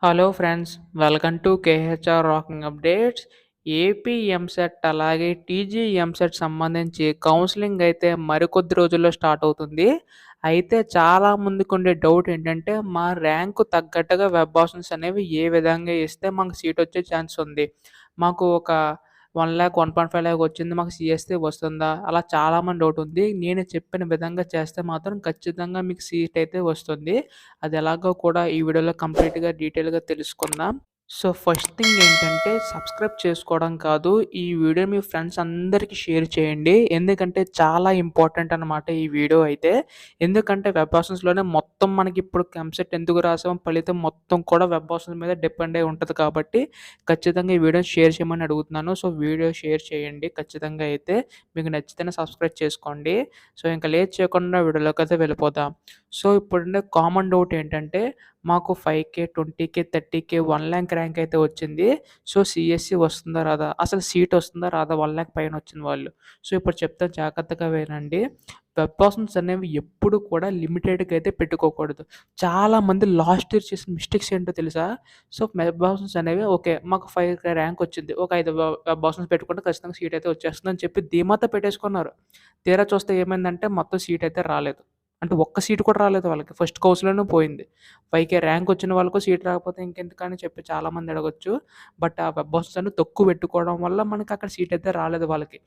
Hello friends, welcome to KHR rocking updates. AP EAMCET అలాగే TG EAMCET సంబంధించి counselling అయితే మరికొద్ది రోజుల్లో స్టార్ట్ అవుతుంది. అయితే చాలా మందికుండే డౌట్ ఏంటంటే, మా ర్యాంకు తగ్గట్టుగా వెబ్ ఆప్షన్స్ అనేవి ఏ విధంగా ఇస్తే మాకు సీట్ వచ్చే ఛాన్స్ ఉంది. మాకు ఒక 1,00,000, 1,500,000 వచ్చింది. మాకు సీఎస్‌సీ వస్తుందా? అలా చాలామంది డౌట్ ఉంది. నేను చెప్పిన విధంగా చేస్తే మాత్రం ఖచ్చితంగా మీకు సీట్ అయితే వస్తుంది. అది ఎలాగో కూడా ఈ వీడియోలో కంప్లీట్‌గా డీటెయిల్‌గా తెలుసుకుందాం. సో, ఫస్ట్ థింగ్ ఏంటంటే సబ్స్క్రైబ్ చేసుకోవడం కాదు. ఈ వీడియో మీ ఫ్రెండ్స్ అందరికీ షేర్ చేయండి. ఎందుకంటే చాలా ఇంపార్టెంట్ అనమాట ఈ వీడియో అయితే. ఎందుకంటే వెబ్ ఆప్షన్స్‌లోనే మొత్తం మనకిప్పుడు ఎంసెట్ ఎందుకు రాసామో ఫలితం మొత్తం కూడా వెబ్ ఆప్షన్స్ మీద డిపెండ్ అయ్యి ఉంటది కాబట్టి ఖచ్చితంగా ఈ వీడియోని షేర్ చేయమని అడుగుతున్నాను. సో, వీడియో షేర్ చేయండి ఖచ్చితంగా అయితే. మీకు నచ్చితేనే సబ్స్క్రైబ్ చేసుకోండి. సో, ఇంక లేట్ చేయకుండా వీడియోలోకైతే వెళ్ళిపోదాం. సో, ఇప్పుడుండే కామన్ డౌట్ ఏంటంటే, మాకు 5,000, 20,000, 30,000, 1,00,000 ర్యాంక్ అయితే వచ్చింది. సో, సీఎస్‌సీ వస్తుందా రాదా? అసలు సీట్ వస్తుందా రాదా 1,00,000 పైన వచ్చిన వాళ్ళు? సో, ఇప్పుడు చెప్తాను జాగ్రత్తగా వినండి. వెబ్ ఆప్షన్స్ అనేవి ఎప్పుడు కూడా లిమిటెడ్‌గా అయితే పెట్టుకోకూడదు. చాలామంది లాస్ట్ ఇయర్ చేసిన మిస్టేక్స్ ఏంటో తెలుసా? సో, వెబ్ ఆప్షన్స్ అనేవి ఓకే. మాకు 5,000 ర్యాంక్ వచ్చింది. ఒక 5 వెబ్ ఆప్షన్స్ పెట్టుకుంటే ఖచ్చితంగా సీట్ అయితే వచ్చేస్తుందని చెప్పి ధీమాతో పెట్టేసుకున్నారు. తీరా చూస్తే ఏమైందంటే మొత్తం సీట్ అయితే రాలేదు. అంటే ఒక్క సీట్ కూడా రాలేదు వాళ్ళకి. ఫస్ట్ కౌన్సిల్‌లోనే పోయింది. 5,000 ర్యాంక్ వచ్చిన వాళ్ళకు సీట్ రాకపోతే ఇంకెందుకని చెప్పి చాలామంది అడగొచ్చు. బట్ ఆ వెబ్ ఆప్షన్స్ అన్ని తక్కువ పెట్టుకోవడం వల్ల మనకి అక్కడ సీట్ అయితే రాలేదు వాళ్ళకి.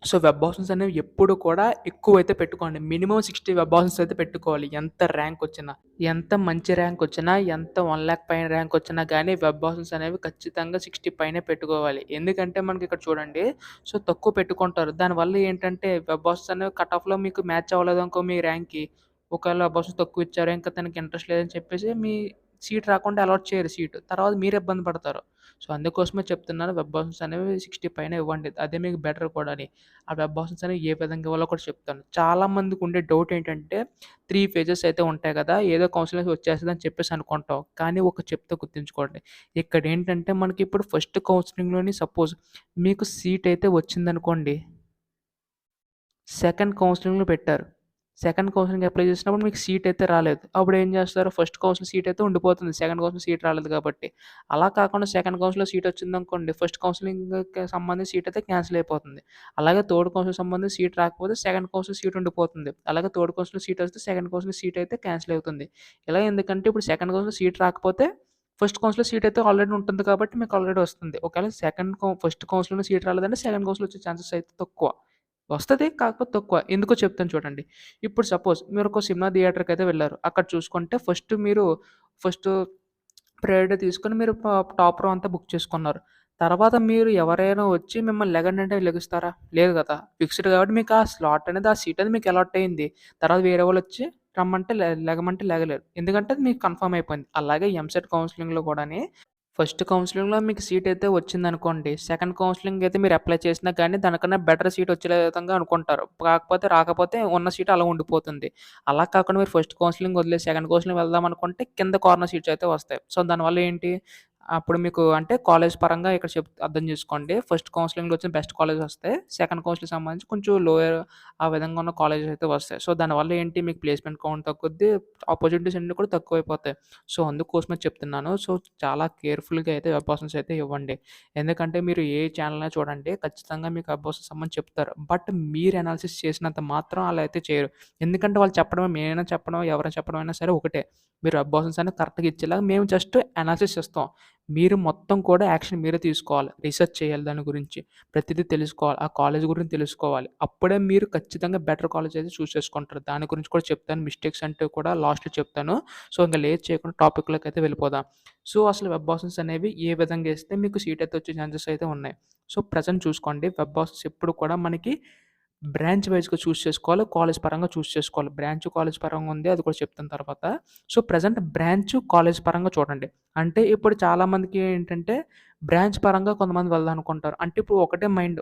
సో, వెబ్ ఆప్షన్స్ అనేవి ఎప్పుడు కూడా ఎక్కువైతే పెట్టుకోండి. మినిమమ్ 60 వెబ్ ఆప్షన్స్ అయితే పెట్టుకోవాలి. ఎంత ర్యాంక్ వచ్చినా. ఎంత మంచి ర్యాంక్ వచ్చినా, ఎంత 1,00,000 పైన ర్యాంక్ వచ్చినా గానీ వెబ్ ఆప్షన్స్ అనేవి ఖచ్చితంగా 60 పైనే పెట్టుకోవాలి. ఎందుకంటే మనకి ఇక్కడ చూడండి. సో, తక్కువ పెట్టుకుంటారు. దానివల్ల ఏంటంటే వెబ్ ఆప్షన్స్ అనేవి కట్ ఆఫ్‌లో మీకు మ్యాచ్ అవ్వలేదనుకో మీ ర్యాంక్‌కి. ఒకవేళ వెబ్ ఆప్షన్స్ తక్కువ ఇచ్చారు. ఇంకా తనకి ఇంట్రెస్ట్ లేదని చెప్పేసి మీ సీట్ రాకుండా అలాట్ చేయరు సీట్. తర్వాత మీరు ఇబ్బంది పడతారు. సో, అందుకోసమే చెప్తున్నాను వెబ్ ఆప్షన్స్ అనేవి 60 పైన ఇవ్వండి. అదే మీకు బెటర్ కూడాని. ఆ వెబ్ ఆప్షన్స్ అనేవి ఏ విధంగా ఇవ్వాలో కూడా చెప్తాను. చాలామందికి ఉండే డౌట్ ఏంటంటే 3 ఫేజెస్ అయితే ఉంటాయి కదా! ఏదో కౌన్సిలింగ్ వచ్చేస్తదని చెప్పేసి అనుకుంటాం. కానీ ఒకటి చెప్తే గుర్తుంచుకోండి. ఇక్కడేంటంటే మనకి ఇప్పుడు ఫస్ట్ కౌన్సిలింగ్‌లోని సపోజ్ మీకు సీట్ అయితే వచ్చిందనుకోండి. సెకండ్ కౌన్సిలింగ్‌లో పెట్టారు. సెకండ్ కౌన్సిలింగ్‌కి అప్లై చేసినప్పుడు మీకు సీట్ అయితే రాలేదు. అప్పుడేం చేస్తారు? ఫస్ట్ కౌన్సిల్ సీట్ అయితే ఉండిపోతుంది. సెకండ్ కౌన్సిల్ సీట్ రాలేదు కాబట్టి. అలా కాకుండా సెకండ్ కౌన్సిల్‌లో సీట్ వచ్చిందనుకోండి. ఫస్ట్ కౌన్సిలింగ్‌కి సంబంధించి సీట్ అయితే క్యాన్సిల్ అయిపోతుంది. అలాగే థర్డ్ కౌన్సిల్‌కి సంబంధించి సీట్ రాకపోతే సెకండ్ కౌన్సిల్ సీట్ ఉండిపోతుంది. అలాగే థర్డ్ కౌన్సిల్‌లో సీట్ వస్తే సెకండ్ కౌన్సిల్ సీట్ అయితే క్యాన్సిల్ అవుతుంది. ఇలా ఎందుకంటే ఇప్పుడు సెకండ్ కౌన్సిల్ సీట్ రాకపోతే ఫస్ట్ కౌన్సిల్‌లో సీట్ అయితే ఆల్రెడీ ఉంటుంది కాబట్టి మీకు ఆల్రెడీ వస్తుంది. ఒకవేళ ఫస్ట్ కౌన్సిల్‌లో సీట్ రాలేదంటే సెకండ్ కౌన్సిల్‌లో వచ్చే ఛాన్సెస్ అయితే తక్కువ. వస్తది. కాకపోతే తక్కువ. ఎందుకో చెప్తాను చూడండి. ఇప్పుడు సపోజ్ మీరొక సినిమా థియేటర్‌కయితే వెళ్లారు. అక్కడ చూసుకుంటే ఫస్ట్ ప్రయారిటీ తీసుకొని మీరు టాప్ రో అంతా బుక్ చేసుకున్నారు. తర్వాత మీరు ఎవరైనా వచ్చి మిమ్మల్ని లెగండి అంటే లెగుస్తారా? లేదు గదా! ఫిక్స్‌డ్ కాబట్టి మీకు ఆ స్లాట్ అనేది, ఆ సీట్ అనేది మీకు అలాట్ అయింది. తర్వాత వేరే వాళ్ళొచ్చి రమ్మంటే లెగమంటే లెగలేరు. ఎందుకంటే అది మీకు కన్ఫర్మ్ అయిపోయింది. అలాగే ఎంసెట్ కౌన్సెలింగ్‌లో కూడాని ఫస్ట్ కౌన్సిలింగ్‌లో మీకు సీట్ అయితే వచ్చిందనుకోండి. సెకండ్ కౌన్సిలింగ్ అయితే మీరు అప్లై చేసినా కానీ దానికన్నా బెటర్ సీట్ వచ్చే విధంగా అనుకుంటారు. కాకపోతే రాకపోతే ఉన్న సీట్ అలా ఉండిపోతుంది. అలా కాకుండా మీరు ఫస్ట్ కౌన్సిలింగ్ వదిలేసి సెకండ్ కౌన్సిలింగ్ వెళ్దాం అనుకుంటే కింద కార్నర్ సీట్స్ అయితే వస్తాయి. సో, దానివల్ల ఏంటి అప్పుడు మీకు అంటే కాలేజ్ పరంగా ఇక్కడ అర్థం చేసుకోండి. ఫస్ట్ కౌన్సిలింగ్‌లో వచ్చిన బెస్ట్ కాలేజెస్ వస్తాయి. సెకండ్ కౌన్సిలింగ్‌కి సంబంధించి కొంచెం లోయర్ ఆ విధంగా ఉన్న కాలేజెస్ అయితే వస్తాయి. సో, దానివల్ల ఏంటి మీకు ప్లేస్‌మెంట్ కౌంట్ తగ్గుద్ది. ఆపర్చునిటీస్ అన్నీ కూడా తక్కువైపోతాయి. సో, అందుకోసమే చెప్తున్నాను. సో, చాలా కేర్‌ఫుల్‌గా అయితే వెబ్ ఆప్షన్స్ అయితే ఇవ్వండి. ఎందుకంటే మీరు ఏ ఛానెల్‌లో చూడండి ఖచ్చితంగా మీకు వెబ్ ఆప్షన్స్ సంబంధించి చెప్తారు. బట్ మీరు అనాలిసిస్ చేసినంత మాత్రం అలా అయితే చేయరు. ఎందుకంటే వాళ్ళు చెప్పడమే నేనైనా చెప్పడం, ఎవరైనా చెప్పడం అయినా సరే ఒకటే. మీరు వెబ్ ఆప్షన్స్ అనేవి కరెక్ట్‌గా ఇచ్చేలాగా మేము జస్ట్ అనాలిసిస్ ఇస్తాం. మీరు మొత్తం కూడా యాక్షన్ మీరే తీసుకోవాలి. రిసర్చ్ చేయాలి దాని గురించి. ప్రతిదీ తెలుసుకోవాలి. ఆ కాలేజ్ గురించి తెలుసుకోవాలి. అప్పుడే మీరు ఖచ్చితంగా బెటర్ కాలేజ్ అయితే చూస్ చేసుకుంటారు. దాని గురించి కూడా చెప్తాను. మిస్టేక్స్ అంటే కూడా లాస్ట్‌లో చెప్తాను. సో, ఇంక లేట్ చేయకుండా టాపిక్‌లోకి అయితే వెళ్ళిపోదాం. సో, అసలు వెబ్ ఆప్షన్స్ అనేవి ఏ విధంగా ఇస్తే మీకు సీట్ అయితే వచ్చే ఛాన్సెస్ అయితే ఉన్నాయి. సో, ప్రెజెంట్ చూసుకోండి వెబ్ ఆప్షన్స్ ఎప్పుడు కూడా మనకి బ్రాంచ్ వైస్‌గా చూస్ చేసుకోవాలి. కాలేజ్ పరంగా చూస్ చేసుకోవాలి. బ్రాంచ్, కాలేజ్ పరంగా ఉంది. అది కూడా చెప్తాను తర్వాత. సో, ప్రెజెంట్ బ్రాంచ్, కాలేజ్ పరంగా చూడండి. అంటే ఇప్పుడు చాలామందికి ఏంటంటే బ్రాంచ్ పరంగా కొంతమంది వెళ్దామనుకుంటారు. అంటే ఇప్పుడు ఒకటే మైండ్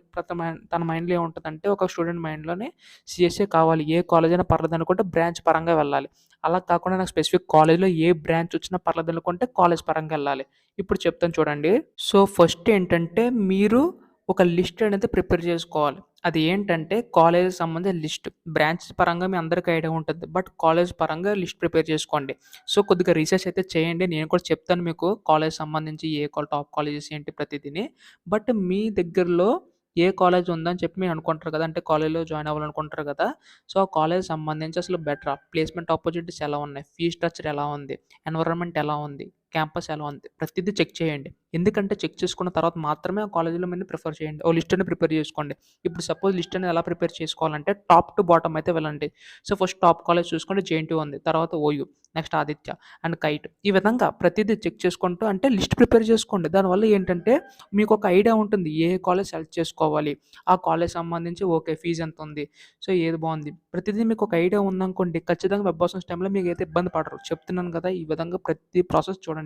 తన మైండ్‌లో ఏముంటదంటే ఒక స్టూడెంట్ మైండ్‌లోని సీఎస్ఏ కావాలి. ఏ కాలేజ్ అయినా పర్లేదనుకుంటే బ్రాంచ్ పరంగా వెళ్ళాలి. అలా కాకుండా నాకు స్పెసిఫిక్ కాలేజ్‌లో ఏ బ్రాంచ్ వచ్చినా పర్లేదనుకుంటే కాలేజ్ పరంగా ఎళ్ళాలి. ఇప్పుడు చెప్తాను చూడండి. సో, ఫస్ట్ ఏంటంటే మీరు ఒక లిస్ట్ అనేది ప్రిపేర్ చేసుకోవాలి. అది ఏంటంటే కాలేజ్‌కి సంబంధించిన లిస్ట్. బ్రాంచెస్ పరంగా మీ అందరికి ఐడియా ఉంటది. బట్ కాలేజ్ పరంగా లిస్ట్ ప్రిపేర్ చేసుకోండి. సో, కొద్దిగా రీసెర్చ్ అయితే చేయండి. నేను కూడా చెప్తాను మీకు కాలేజ్ సంబంధించి టాప్ కాలేజెస్ ఏంటి ప్రతిదిని. బట్ మీ దగ్గరలో ఏ కాలేజ్ ఉందని చెప్పి మీరు అనుకుంటారు కదా! అంటే కాలేజ్‌లో జాయిన్ అవ్వాలనుకుంటారు కదా! సో, ఆ కాలేజ్‌కి సంబంధించి అసలు బెటరా? ప్లేస్‌మెంట్ ఆపర్చునిటీస్ ఎలా ఉన్నాయి? ఫీస్ స్ట్రక్చర్ ఎలా ఉంది? ఎన్విరాన్మెంట్ ఎలా ఉంది? క్యాంపస్ ఎలా ఉంది? ప్రతిదీ చెక్ చేయండి. ఎందుకంటే చెక్ చేసుకున్న తర్వాత మాత్రమే ఆ కాలేజ్‌లో మీరు ప్రిఫర్ చేయండి. ఓ లిస్ట్‌ని ప్రిపేర్ చేసుకోండి. ఇప్పుడు సపోజ్ లిస్ట్ అనేది ఎలా ప్రిపేర్ చేసుకోవాలంటే టాప్ టు బాటమ్ అయితే వెళ్ళండి. సో, ఫస్ట్ టాప్ కాలేజ్ చూసుకోండి జేఎన్‌టీయూ ఉంది. తర్వాత OU, next Aditya and kite. ఈ విధంగా ప్రతిదీ చెక్ చేసుకుంటూ అంటే లిస్ట్ ప్రిపేర్ చేసుకోండి. దానివల్ల ఏంటంటే మీకొక ఐడియా ఉంటుంది. ఏ కాలేజ్ సెలెక్ట్ చేసుకోవాలి. ఆ కాలేజ్ సంబంధించి ఓకే. ఫీజ్ ఎంతుంది? సో, ఏది బావుంది? ప్రతిదీ మీకొక ఐడియా ఉందనుకోండి ఖచ్చితంగా వెబ్ ఆప్షన్స్ టైమ్‌లో మీకైతే ఇబ్బంది పడరు. చెప్తున్నాను కదా! ఈ విధంగా ప్రతి ప్రాసెస్ చూడండి.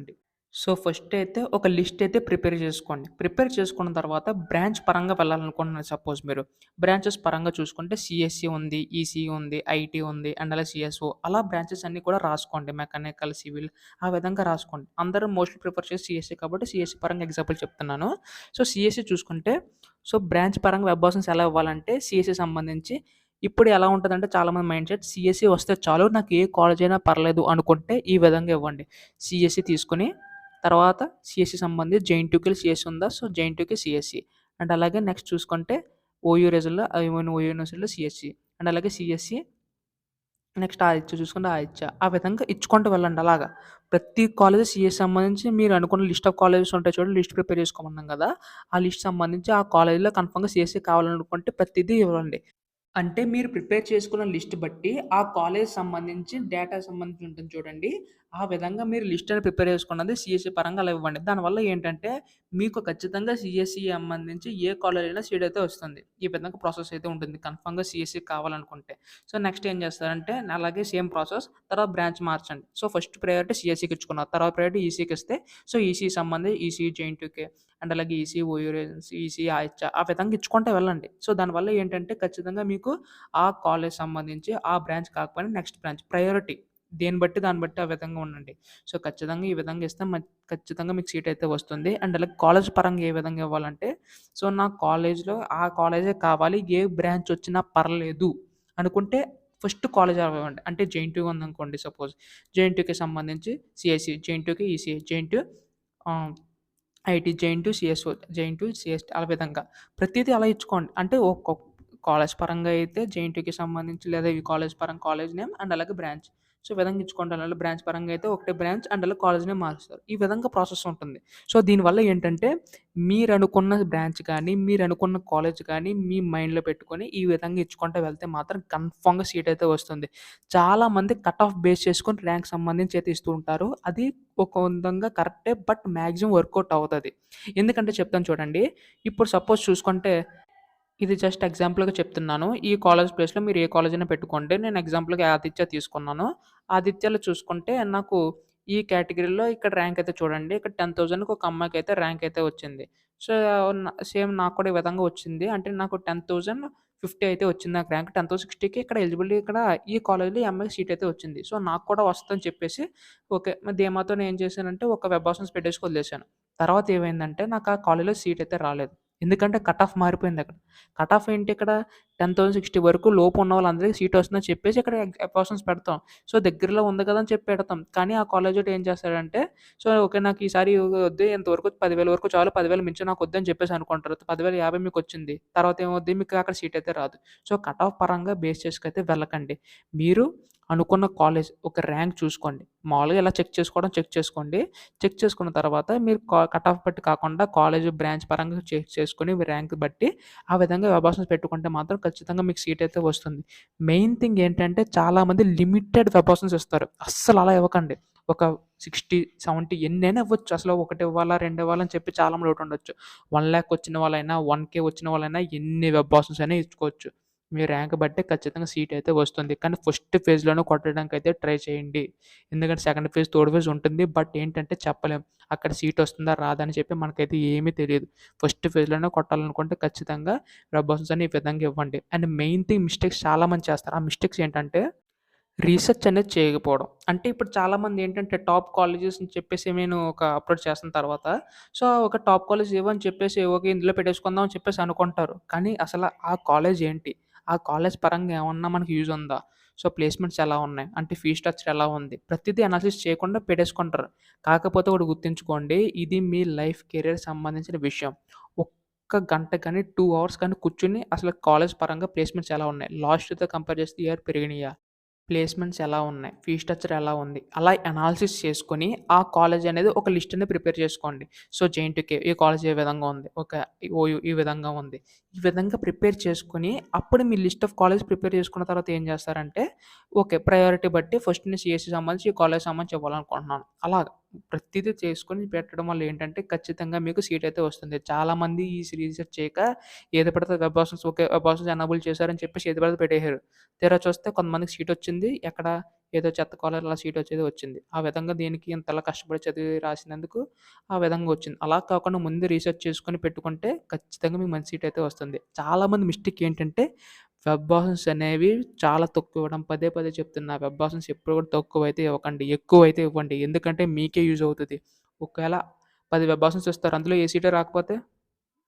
సో, ఫస్ట్ అయితే ఒక లిస్ట్ అయితే ప్రిపేర్ చేసుకోండి. ప్రిపేర్ చేసుకున్న తర్వాత బ్రాంచ్ పరంగా వెళ్ళాలనుకుంటున్నారు సపోజ్ మీరు. బ్రాంచెస్ పరంగా చూసుకుంటే సీఎస్‌సి ఉంది, ఈసీఈ ఉంది, ఐటీ ఉంది అండ్ అలాగే సీఎస్ఓ అలా బ్రాంచెస్ అన్నీ కూడా రాసుకోండి. మెకానికల్, సివిల్ ఆ విధంగా రాసుకోండి. అందరూ మోస్ట్‌లీ ప్రిఫర్ చేసేది సీఎస్‌సి కాబట్టి సీఎస్‌సి పరంగా ఎగ్జాంపుల్ చెప్తున్నాను. సో, సీఎస్‌సి చూసుకుంటే సో, బ్రాంచ్ పరంగా వెబ్ ఆప్షన్స్ ఎలా ఇవ్వాలంటే సీఎస్‌సి సంబంధించి ఇప్పుడు ఎలా ఉంటదంటే చాలామంది మైండ్ సెట్ సీఎస్‌సి వస్తే చాలు నాకు ఏ కాలేజ్ అయినా పర్లేదు అనుకుంటే ఈ విధంగా ఇవ్వండి. సీఎస్‌సి తీసుకొని తర్వాత సీఎస్‌సి సంబంధించి జేఎన్‌టీయూకి సీఎస్‌సి ఉందా? సో, జేఎన్‌టీయూకి సీఎస్‌సి. అండ్ అలాగే నెక్స్ట్ చూసుకుంటే ఓయూ రిజల్ట్‌లో ఓయూ యూనివర్సిటీలో సీఎస్‌సి. అండ్ అలాగే సీఎస్‌సి నెక్స్ట్ ఆదిత్య చూసుకుంటే ఆదిత్య. ఆ విధంగా ఇచ్చుకుంటూ వెళ్ళండి అలాగా. ప్రతి కాలేజ్ సీఎస్‌సి సంబంధించి మీరు అనుకున్న లిస్ట్ ఆఫ్ కాలేజెస్ ఉంటాయి చూడండి. లిస్ట్ ప్రిపేర్ చేసుకోమన్నాం కదా! ఆ లిస్ట్ సంబంధించి ఆ కాలేజ్‌లో కన్ఫర్మ్‌గా సీఎస్‌సి కావాలనుకుంటే ప్రతిదీ ఇవ్వండి. అంటే మీరు ప్రిపేర్ చేసుకున్న లిస్ట్ బట్టి, ఆ కాలేజ్ సంబంధించి డేటా సంబంధించి ఉంటుంది చూడండి. ఆ విధంగా మీరు లిస్ట్ అనేది ప్రిపేర్ చేసుకున్నది సీఎస్‌ఈ పరంగా అలా ఇవ్వండి. దానివల్ల ఏంటంటే, మీకు ఖచ్చితంగా సీఎస్‌ఈ సంబంధించి ఏ కాలేజ్ అయినా సీట్ అయితే వస్తుంది. ఈ విధంగా ప్రాసెస్ అయితే ఉంటుంది. కన్ఫర్మ్‌గా సీఎస్‌ఈ కావాలనుకుంటే. సో, నెక్స్ట్ ఏం చేస్తారంటే, అలాగే సేమ్ ప్రాసెస్ తర్వాత బ్రాంచ్ మార్చండి. సో, ఫస్ట్ ప్రయారిటీ సీఎస్‌ఈకి ఇచ్చుకున్నారు. తర్వాత ప్రయారిటీ ఈసీకి ఇస్తే, సో, ఈసీ సంబంధించి ఈసీ జేఎన్‌టీయూకే అండ్ అలాగే ఈసీ ఓయూ ఈసీ ఆయిచ్చ ఆ విధంగా ఇచ్చుకుంటూ వెళ్ళండి. సో, దానివల్ల ఏంటంటే, ఖచ్చితంగా మీకు ఆ కాలేజ్ సంబంధించి ఆ బ్రాంచ్ కాకపోయినా నెక్స్ట్ బ్రాంచ్ ప్రయారిటీ. దాన్ని బట్టి ఆ విధంగా ఉండండి. సో, ఖచ్చితంగా ఈ విధంగా ఇస్తే ఖచ్చితంగా మీకు సీట్ అయితే వస్తుంది. అండ్ అలాగే కాలేజ్ పరంగా ఏ విధంగా ఇవ్వాలంటే, సో, నా కాలేజ్‌లో ఆ కాలేజే కావాలి. ఏ బ్రాంచ్ వచ్చినా పర్లేదు అనుకుంటే ఫస్ట్ కాలేజ్ ఇవ్వండి. అంటే జేఎన్‌టీయూ ఉందనుకోండి సపోజ్. జేఎన్‌టీయూకి సంబంధించి సీఎస్‌సి, జేఎన్‌టీయూకి ఈసీఈ, జేఎన్‌టీయూ ఆహ్ IT JNTU, CSO, JNTU, CST ఆ విధంగా. ప్రతీదీ అలా ఇచ్చుకోండి. అంటే కాలేజ్ పరంగా అయితే జేఎన్‌టీయూకి సంబంధించి లేదా ఈ కాలేజ్ పరంగా కాలేజ్ నేమ్ అండ్ అలాగే బ్రాంచ్. సో, ఈ విధంగా ఇచ్చుకుంటూ వెళ్ళాలి. బ్రాంచ్ పరంగా అయితే ఒకటే బ్రాంచ్ అండ్ అలాగే కాలేజ్ నేమ్ మారుస్తారు. ఈ విధంగా ప్రాసెస్ ఉంటుంది. సో, దీనివల్ల ఏంటంటే మీరనుకున్న బ్రాంచ్ గానీ, మీరనుకున్న కాలేజ్ గానీ మీ మైండ్‌లో పెట్టుకొని ఈ విధంగా ఇచ్చుకుంటూ వెళ్తే మాత్రం కన్ఫర్మ్‌గా సీట్ అయితే వస్తుంది. చాలామంది కట్ ఆఫ్ బేస్ చేసుకొని ర్యాంక్ సంబంధించి అయితే ఇస్తూ ఉంటారు. అది ఒక విధంగా కరెక్టే. బట్ మాక్సిమం వర్కౌట్ అవుతది. ఎందుకంటే చెప్తాను చూడండి. ఇప్పుడు సపోజ్ చూసుకుంటే ఇది జస్ట్ ఎగ్జాంపుల్‌గా చెప్తున్నాను. ఈ కాలేజ్ ప్లేస్‌లో మీరు ఏ కాలేజ్ అయినా పెట్టుకోండి. నేను ఎగ్జాంపుల్‌గా ఆదిత్య తీసుకున్నాను. ఆదిత్యలో చూసుకుంటే నాకు ఈ కేటగిరీలో ఇక్కడ ర్యాంక్ అయితే చూడండి. ఇక్కడ 10,000కి ఒక అమ్మాయికైతే ర్యాంక్ అయితే వచ్చింది. సో, సేమ్ నాకు కూడా ఈ విధంగా వచ్చింది. అంటే నాకు 10,050 అయితే వచ్చింది నాకు ర్యాంక్. 10,060కి ఇక్కడ ఎలిజిబిలిటీ ఇక్కడ ఈ కాలేజ్‌లో ఈ అమ్మాయికి సీట్ అయితే వచ్చింది. సో, నాకు కూడా వస్తదని చెప్పేసి ఓకే. ధీమాతో నేనేం చేశానంటే ఒక వెబ్ ఆప్షన్స్ పెట్టేసి వదిలేసాను. తర్వాత ఏమైందంటే నాకు ఆ కాలేజ్‌లో సీట్ అయితే రాలేదు. ఎందుకంటే కట్ ఆఫ్ మారిపోయిందక్కడ. కట్ ఆఫ్ ఏంటి ఇక్కడ 10,060 వరకు లోపు ఉన్న వాళ్ళందరికి సీట్ వస్తుందని చెప్పేసి ఇక్కడ అపార్షన్స్ పెడతాం. సో, దగ్గరలో ఉంది కదా! అని చెప్పి పెడతాం. కానీ ఆ కాలేజోడు ఏం చేస్తాడంటే, సో, ఓకే. నాకు ఈసారి వద్దు ఇంతవరకు 10,000 వరకు చాలు 10,000 మించి నాకొద్దని చెప్పేసి అనుకుంటారు. 10,050 మీకొచ్చింది. తర్వాత ఏమవుద్ది మీకు అక్కడ సీట్ అయితే రాదు. సో, కట్ ఆఫ్ పరంగా బేస్ చేసుకైతే వెళ్ళకండి. మీరు అనుకున్న కాలేజ్ ఒక ర్యాంక్ చూసుకోండి. మామూలుగా ఇలా చెక్ చేసుకోండి. చెక్ చేసుకున్న తర్వాత మీరు కట్ ఆఫ్ బట్టి కాకుండా కాలేజ్ బ్రాంచ్ పరంగా చెక్ చేసుకొని మీ ర్యాంక్ బట్టి ఆ విధంగా వెబ్ ఆప్షన్స్ పెట్టుకుంటే మాత్రం ఖచ్చితంగా మీకు సీట్ అయితే వస్తుంది. మెయిన్ థింగ్ ఏంటంటే చాలామంది లిమిటెడ్ వెబ్ ఆప్షన్స్ ఇస్తారు. అస్సలు అలా ఇవ్వకండి. ఒక 60, 70 ఎన్నైనా ఇవ్వచ్చు. అసలు ఒకటి ఇవ్వాలా, 2 ఇవ్వాలా అని చెప్పి చాలామంది డౌట్ ఉండొచ్చు. 1,00,000 వచ్చిన వాళ్ళైనా, 1,000 వచ్చిన వాళ్ళైనా ఎన్ని వెబ్ ఆప్షన్స్ అయినా ఇచ్చుకోవచ్చు. మీ ర్యాంక్ బట్టే ఖచ్చితంగా సీట్ అయితే వస్తుంది. కానీ ఫస్ట్ ఫేజ్‌లోనే కొట్టడానికైతే ట్రై చేయండి. ఎందుకంటే సెకండ్ ఫేజ్, థర్డ్ ఫేజ్ ఉంటుంది. బట్ ఏంటంటే చెప్పలేం. అక్కడ సీట్ వస్తుందా? రాదా? అని చెప్పి మనకైతే ఏమీ తెలీదు. ఫస్ట్ ఫేజ్‌లోనే కొట్టాలనుకుంటే ఖచ్చితంగా వెబ్ ఆప్షన్స్ అని ఈ విధంగా ఇవ్వండి. అండ్ మెయిన్ థింగ్ మిస్టేక్స్ చాలామంది చేస్తారు. ఆ మిస్టేక్స్ ఏంటంటే రీసెర్చ్ అనేది చేయకపోవడం. అంటే ఇప్పుడు చాలామంది ఏంటంటే టాప్ కాలేజెస్ అని చెప్పేసి నేను ఒక అప్లోడ్ చేసిన తర్వాత సో, ఒక టాప్ కాలేజ్ ఏవో అని చెప్పేసి ఓకే. ఇందులో పెట్టేసుకుందాం అని చెప్పేసి అనుకుంటారు. కానీ అసల ఆ కాలేజ్ ఏంటి? ఆ కాలేజ్ పరంగా ఏమన్నా మనకి యూజ్ ఉందా? సో, ప్లేస్‌మెంట్స్ ఎలా ఉన్నాయి? అంటే ఫీ స్ట్రక్చర్ ఎలా ఉంది? ప్రతిదీ అనాలిసిస్ చేయకుండా పెట్టేసుకుంటారు. కాకపోతే ఒకటి గుర్తుంచుకోండి. ఇది మీ లైఫ్ కెరియర్ సంబంధించిన విషయం. ఒక్క గంట కానీ, 2 అవర్స్ కానీ కూర్చొని అసలు కాలేజ్ పరంగా ప్లేస్‌మెంట్స్ ఎలా ఉన్నాయి? లాస్ట్ ఇయర్‌తో కంపేర్ చేస్తే ఈ ఇయర్ పెరిగినాయా? ప్లేస్‌మెంట్స్ ఎలా ఉన్నాయి? ఫీ స్ట్రక్చర్ ఎలా ఉంది? అలా అనాలిసిస్ చేసుకొని, ఆ కాలేజ్ అనేది ఒక లిస్ట్ అనేది ప్రిపేర్ చేసుకోండి. సో, జేఎన్‌టీయూకే ఈ కాలేజ్ ఏ విధంగా ఉంది? ఓకే. ఓయూ ఈ విధంగా ఉంది. ఈ విధంగా ప్రిపేర్ చేసుకొని, అప్పుడు మీ లిస్ట్ ఆఫ్ కాలేజ్ ప్రిపేర్ చేసుకున్న తర్వాత ఏం చేస్తారంటే, ఓకే. ప్రయారిటీ బట్టి ఫస్ట్ నేను సీఎస్‌సి సంబంధించి, ఈ కాలేజ్ సంబంధించి ఇవ్వాలనుకుంటున్నాను. అలాగా ప్రతీదీ చేసుకొని పెట్టడం వల్ల ఏంటంటే, ఖచ్చితంగా మీకు సీట్ అయితే వస్తుంది. చాలామంది ఈ రీసెర్చ్ చేయక ఏది పడితే web options okay. Web options enable చేశారని చెప్పేసి ఏది పడితే పెట్టేసారు. తీరా చూస్తే కొంతమందికి సీటొచ్చింది. ఎక్కడ? ఏదో చెత్త కాలేజ్‌లో సీటొచ్చేది వచ్చింది. ఆ విధంగా దీనికి ఇంతలా కష్టపడి చదివి రాసినందుకు ఆ విధంగా వచ్చింది. అలా కాకుండా ముందు రీసెర్చ్ చేసుకొని పెట్టుకుంటే ఖచ్చితంగా మీకు మంచి సీటయితే వస్తుంది. చాలామంది మిస్టేక్ ఏంటంటే వెబ్ ఆప్షన్స్ అనేవి చాలా తక్కువ ఇవ్వడం. పదే పదే చెప్తున్నా వెబ్ ఆప్షన్స్ ఎప్పుడు కూడా తక్కువైతే ఇవ్వకండి. ఎక్కువైతే ఇవ్వండి. ఎందుకంటే మీకే యూజ్ అవుతది. ఒకవేళ 10 వెబ్ ఆప్షన్స్ ఇస్తారు. అందులో ఏ సీటే రాకపోతే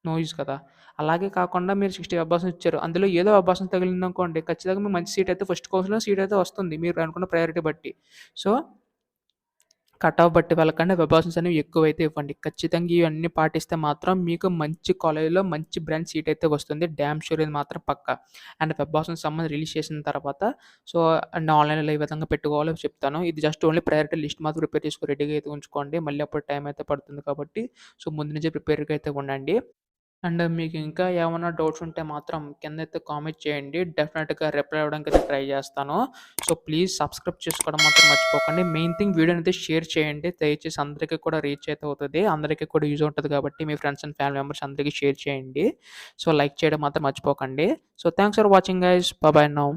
నో యూజ్ కదా! అలాగే కాకుండా మీరు 60 వెబ్ ఆప్షన్స్ ఇచ్చారు. అందులో ఏదో వెబ్ ఆప్షన్ తగిలిందనుకోండి, ఖచ్చితంగా మీకు మంచి సీట్ అయితే ఫస్ట్ కౌన్సిల్‌లో సీట్ అయితే వస్తుంది. మీరు అనుకున్న ప్రయారిటీ బట్టి. సో, కట్ ఆఫ్ బట్టి వెళ్ళకండి. వెబ్ ఆప్షన్స్ అనేవి ఎక్కువైతే ఇవ్వండి. ఖచ్చితంగా ఇవన్నీ పాటిస్తే మాత్రం మీకు మంచి కాలేజ్‌లో మంచి బ్రాంచ్ సీట్ అయితే వస్తుంది. డామ్ ష్యూర్ ఇది మాత్రం పక్కా. అండ్ వెబ్ ఆప్షన్స్ సంబంధించి రిలీజ్ చేసిన తర్వాత సో, అండ్ ఆన్‌లైన్‌లో ఏ విధంగా పెట్టుకోవాలో చెప్తాను. ఇది జస్ట్ ఓన్లీ ప్రయారిటీ లిస్ట్ మాత్రం ప్రిపేర్ చేసుకొని రెడీగా అయితే ఉంచుకోండి. మళ్ళీ అప్పుడు టైం అయితే పడుతుంది కాబట్టి, సో, ముందు నుంచే ప్రిపేర్‌గా అయితే ఉండండి. అండ్ మీకు ఇంకా ఏమన్నా డౌట్స్ ఉంటే మాత్రం కిందైతే కామెంట్ చేయండి. డెఫినిట్‌గా రిప్లై ఇవ్వడానికైతే ట్రై చేస్తాను. సో, ప్లీజ్ సబ్స్క్రైబ్ చేసుకోవడం మాత్రం మర్చిపోకండి. మెయిన్ థింగ్ వీడియోనైతే షేర్ చేయండి. దయచేసి అందరికీ కూడా రీచ్ అయితే అవుతది. అందరికీ కూడా యూజ్ ఉంటది కాబట్టి మీ ఫ్రెండ్స్ అండ్ ఫ్యామిలీ మెంబర్స్ అందరికీ షేర్ చేయండి. సో, లైక్ చేయడం మాత్రం మర్చిపోకండి. So, thanks for watching guys. By by now.